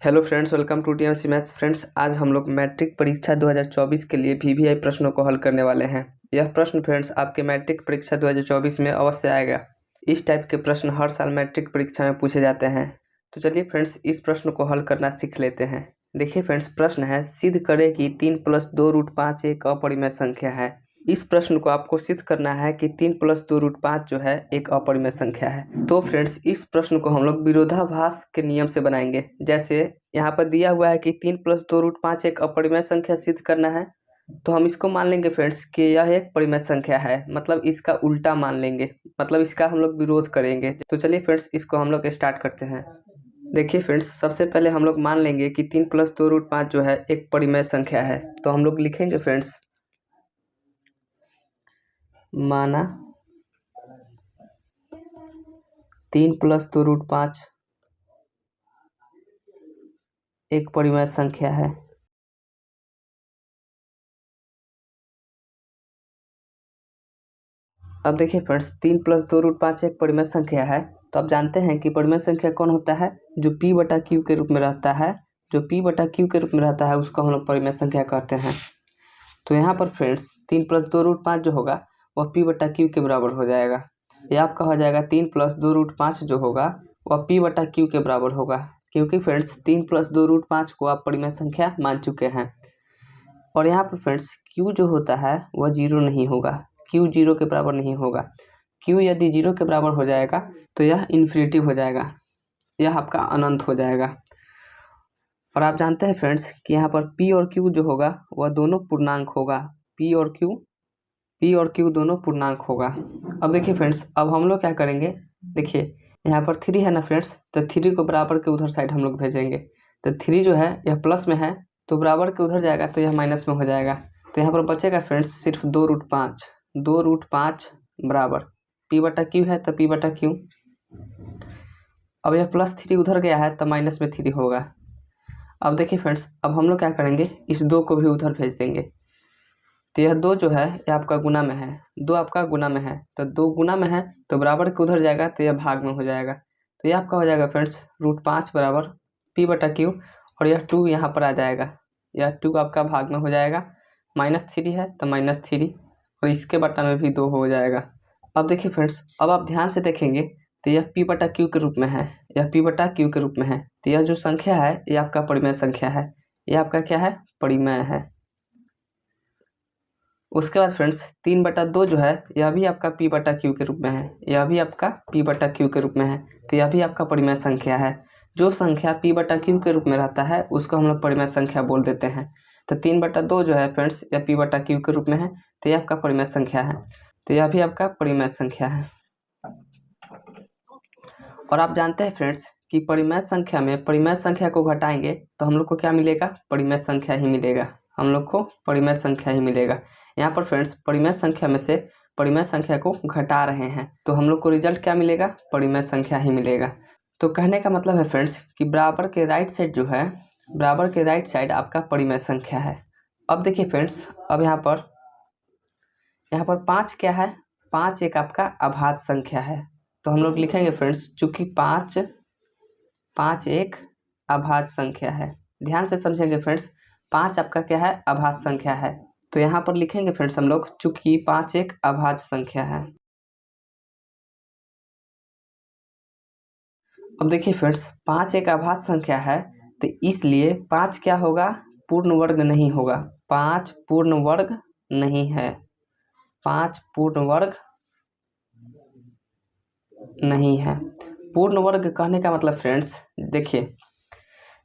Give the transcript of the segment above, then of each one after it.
Hello friends, welcome to TMC maths. Friends, आज हम लोग मैट्रिक परीक्षा 2024 के लिए वीवीआई प्रश्नों को हल करने वाले हैं। यह प्रश्न फ्रेंड्स आपके मैट्रिक परीक्षा 2024 में अवश्य आएगा। इस टाइप के प्रश्न हर साल मैट्रिक परीक्षा में पूछे जाते हैं। तो चलिए फ्रेंड्स, इस प्रश्न को हल करना सीख लेते हैं। देखिए फ्रेंड्स, प्रश्न है सिद्ध करें कि 3 + 2√5 एक अपरिमेय संख्या है। इस प्रश्न को आपको सिद्ध करना है कि 3 + 2√5 जो है एक अपरिमेय संख्या है। तो फ्रेंड्स, इस प्रश्न को हम लोग विरोधाभास के नियम से बनाएंगे। जैसे यहाँ पर दिया हुआ है कि 3 + 2√5 एक अपरिमेय संख्या सिद्ध करना है, तो हम इसको मान लेंगे फ्रेंड्स कि यह एक परिमेय संख्या है, मतलब इसका उल्टा मान लेंगे, मतलब इसका हम लोग विरोध करेंगे। तो चलिए फ्रेंड्स, इसको हम लोग स्टार्ट करते हैं। देखिए फ्रेंड्स, सबसे पहले हम लोग मान लेंगे कि 3 + 2√5 जो है एक परिमेय संख्या है। तो हम लोग लिखेंगे फ्रेंड्स, माना 3 + 2√5 एक परिमेय संख्या है। अब देखिए फ्रेंड्स, 3 + 2√5 एक परिमेय संख्या है। तो आप जानते हैं कि परिमेय संख्या कौन होता है? जो p/q के रूप में रहता है। जो p/q के रूप में रहता है उसको हम लोग परिमेय संख्या कहते हैं। तो यहाँ पर फ्रेंड्स 3 + 2√5 जो होगा वह p/q के बराबर हो जाएगा। यह आपका हो जाएगा 3 + 2√5 जो होगा वह p/q के बराबर होगा, क्योंकि फ्रेंड्स 3 + 2√5 को आप परिमेय संख्या मान चुके हैं। और यहाँ पर फ्रेंड्स q जो होता है वह 0 नहीं होगा। q 0 के बराबर नहीं होगा। q यदि 0 के बराबर हो जाएगा तो यह इन्फिनिटी हो जाएगा, यह आपका अनंत हो जाएगा। और आप जानते हैं फ्रेंड्स कि यहाँ पर p और q जो होगा वह दोनों पूर्णांक होगा। p और q दोनों पूर्णांक होगा। अब देखिए फ्रेंड्स, अब हम लोग क्या करेंगे, देखिए यहाँ पर 3 है ना फ्रेंड्स, तो 3 को बराबर के उधर साइड हम लोग भेजेंगे। तो 3 जो है यह प्लस में है, तो बराबर के उधर जाएगा तो यह माइनस में हो जाएगा। तो यहाँ पर बचेगा फ्रेंड्स सिर्फ 2√5। 2√5 बराबर p/q है, तो p/q। अब यह +3 उधर गया है तो माइनस में 3 होगा। अब देखिए फ्रेंड्स, अब हम लोग क्या करेंगे, इस 2 को भी उधर भेज देंगे। तो यह 2 जो है यह आपका गुना में है, 2 आपका गुना में है, तो 2 गुना में है तो बराबर के उधर जाएगा तो यह भाग में हो जाएगा। तो यह आपका हो जाएगा फ्रेंड्स √5 बराबर p/q, और यह 2 यहाँ पर आ जाएगा। यह 2 आपका भाग में हो जाएगा। -3 है तो -3, और इसके बटा में भी 2 हो जाएगा। अब देखिए फ्रेंड्स, अब आप ध्यान से देखेंगे तो यह p/q के रूप में है, यह p/q के रूप में है। तो यह जो संख्या है यह आपका परिमेय संख्या है, यह आपका क्या है, परिमेय है। उसके बाद फ्रेंड्स 3/2 जो है यह भी आपका p/q के रूप में है, यह भी आपका p/q के रूप में है। तो यह भी आपका परिमेय संख्या है। जो संख्या p/q के रूप में रहता है उसको हम लोग परिमेय संख्या बोल देते हैं। तो 3/2 जो है फ्रेंड्स यह p/q के रूप में है, तो यह आपका परिमेय संख्या है। तो यह भी आपका परिमेय संख्या है। और आप जानते हैं फ्रेंड्स कि परिमेय संख्या में परिमेय संख्या को घटाएंगे तो हम लोग को क्या मिलेगा, परिमेय संख्या ही मिलेगा। हम लोग को परिमेय संख्या ही मिलेगा। यहाँ पर फ्रेंड्स परिमेय संख्या में से परिमेय संख्या को घटा रहे हैं तो हम लोग को रिजल्ट क्या मिलेगा, परिमेय संख्या ही मिलेगा। तो कहने का मतलब है फ्रेंड्स कि बराबर के राइट साइड जो है, बराबर के राइट साइड आपका परिमेय संख्या है। अब देखिए फ्रेंड्स, अब यहाँ पर 5 क्या है, 5 एक आपका अभाज्य संख्या है। तो हम लोग लिखेंगे फ्रेंड्स, चूंकि 5 एक अभाज्य संख्या है। ध्यान से समझेंगे फ्रेंड्स, 5 आपका क्या है, अभाज्य संख्या है। तो यहाँ पर लिखेंगे फ्रेंड्स हम लोग, चूंकि 5 एक अभाज्य संख्या है। अब देखिए फ्रेंड्स, 5 एक अभाज्य संख्या है तो इसलिए 5 क्या होगा, पूर्ण वर्ग नहीं होगा। 5 पूर्ण वर्ग नहीं है, 5 पूर्ण वर्ग नहीं है। पूर्ण वर्ग कहने का मतलब फ्रेंड्स देखिए,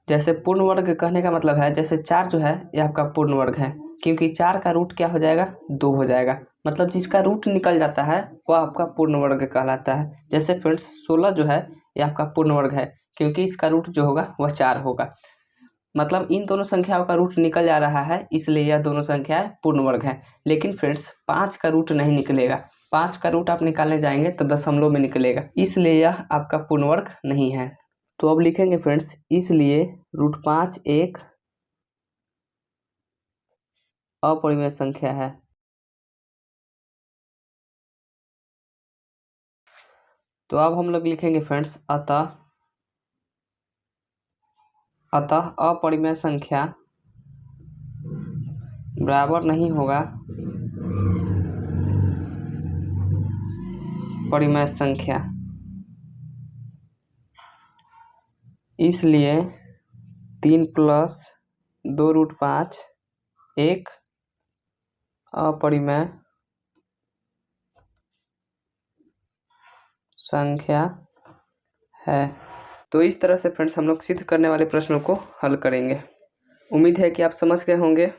जैसे पूर्ण वर्ग कहने का मतलब है, जैसे 4 जो है ये आपका पूर्ण वर्ग है, क्योंकि 4 का रूट क्या हो जाएगा, 2 हो जाएगा। मतलब जिसका रूट निकल जाता है वह आपका पूर्ण वर्ग कहलाता है। जैसे फ्रेंड्स 16 जो है ये आपका पूर्ण वर्ग है, क्योंकि इसका रूट जो होगा वह 4 होगा। मतलब इन दोनों संख्याओं का रूट निकल जा रहा है, इसलिए यह दोनों संख्याएं पूर्ण वर्ग है। लेकिन फ्रेंड्स 5 का रूट नहीं निकलेगा। 5 का रूट आप निकालने जाएंगे तो दशमलव में निकलेगा, इसलिए यह आपका पूर्ण वर्ग नहीं है। तो अब लिखेंगे फ्रेंड्स, इसलिए √5 एक अपरिमेय संख्या है। तो अब हम लोग लिखेंगे फ्रेंड्स, अतः अतः अपरिमेय संख्या बराबर नहीं होगा परिमेय संख्या। इसलिए 3 + 2√5 एक अपरिमेय संख्या है। तो इस तरह से फ्रेंड्स हम लोग सिद्ध करने वाले प्रश्नों को हल करेंगे। उम्मीद है कि आप समझ गए होंगे।